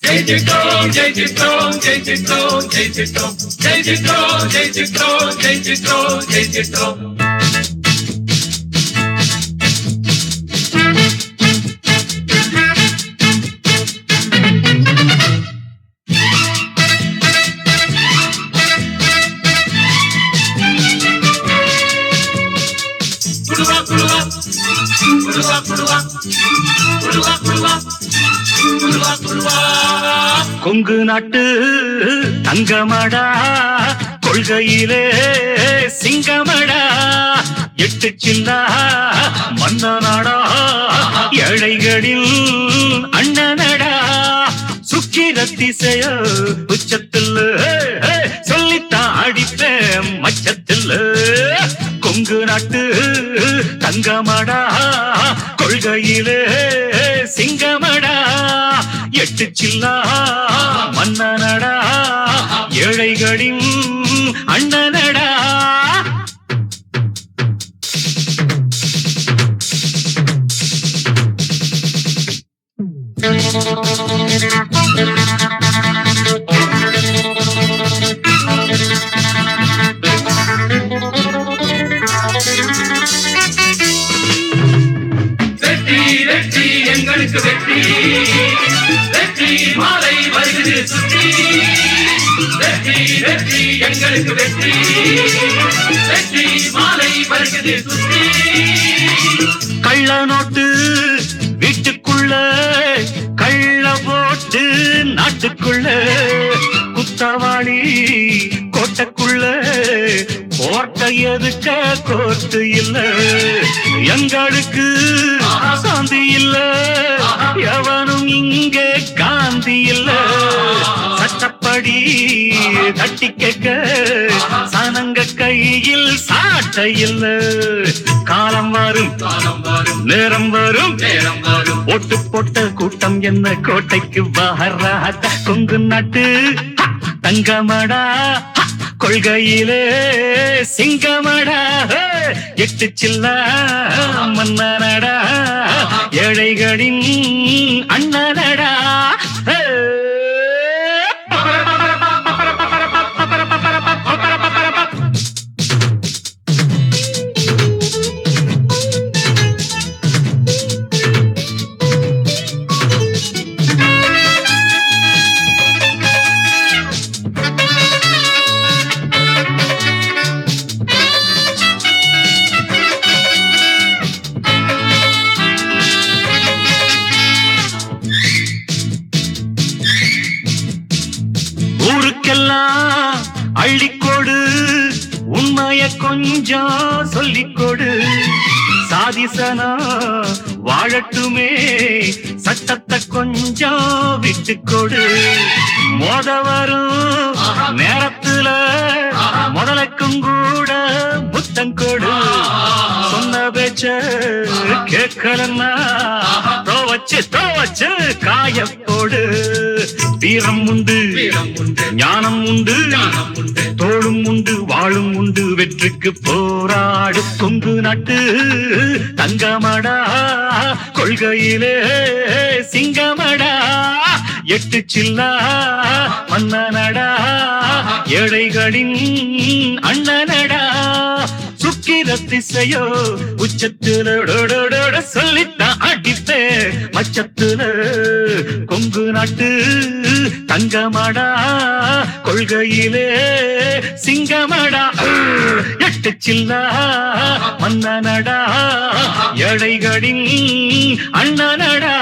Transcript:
Jai Jitro, Jai Jitro, Jai Jitro, Jai Jitro, Jai Jitro, Jai Jitro, Jai Jitro, Jai Jitro. Kuluwa, kuluwa, kuluwa, kuluwa, kuluwa, kuluwa. Kongu நாட்டு தங்கமடா, கொள்கையிலே சிங்கமடா, எட்டு சில்லா மன்னனடா, ஏழைகளில் அண்ணனடா, சுக்கிரத்திசைய உச்சத்தில் சொல்லித்தான் அடிப்பேன் மச்சத்தில். கொங்கு நாட்டு தங்கமடா, கொள்கையிலே சிங்கமடா, எட்டு சில்லா மன்னனடா, ஏழைகளின் அண்ணனடா. வெற்றி வெற்றி எங்களுக்கு வெற்றி, வெற்றி மாலை வருகிறது சுற்றி. வெற்றி வெற்றி எங்களுக்கு வெற்றி, வெற்றி மாலை வருகிறது சுற்றி. கள்ள நோட்டு வீட்டுக்குள்ள, கள்ள போட்டு நாட்டுக்குள்ள, குத்தவாளி கோட்டைக்குள்ள, கோட்டை எதுக்க கோர்த்து இல்ல, எங்களுக்கு சாந்தி இல்ல, எவனும் இங்கே காந்தி இல்ல. சட்டப்படி தட்டி கேட்க சனங்க கையில் சாட்டை இல்ல. காலம் வரும் நேரம் வரும், ஓட்டு போட்ட கூட்டம் என்ன கோட்டைக்கு வராத. கொங்கு நாட்டு தங்கமடா, கொள்கையிலே சிங்கமடா, எட்டு சில்லா மன்னனடா, ஏழைகளின் அண்ணனடா. ஊருக்கெல்லாம் அள்ளிக்கொடு, உண்மைய கொஞ்சம் சொல்லிக்கொடு. சாதிசனா வாழட்டுமே, சட்டத்தை கொஞ்சம் விட்டுக்கொடு. மோத வரும் நேரத்துல முதலுக்கும் கூட புத்தம் கொடு. சொன்ன பேச்ச கேட்கலன்னா தோவச்சு காயப்போடு. வீரம் உண்டு ஞானம் உண்டு, தோளும் உண்டு வாழும் உண்டு, வெற்றிக்கு போராடு. கொங்கு நாட்டு தங்கமடா, கொள்கையிலே சிங்கமடா, எட்டு சில்லா மன்னனடா, ஏழைகளின் அண்ணனடா. சுக்கிரத்திசையோ உச்சத்துல சொல்லித்தான் அடிப்பே மச்சத்துல. கொங்கு நாட்டு தங்கமடா, கொள்கையிலே சிங்கமடா, எட்டு சில்லா மன்னனடா, ஏழைகளின் அண்ணனடா.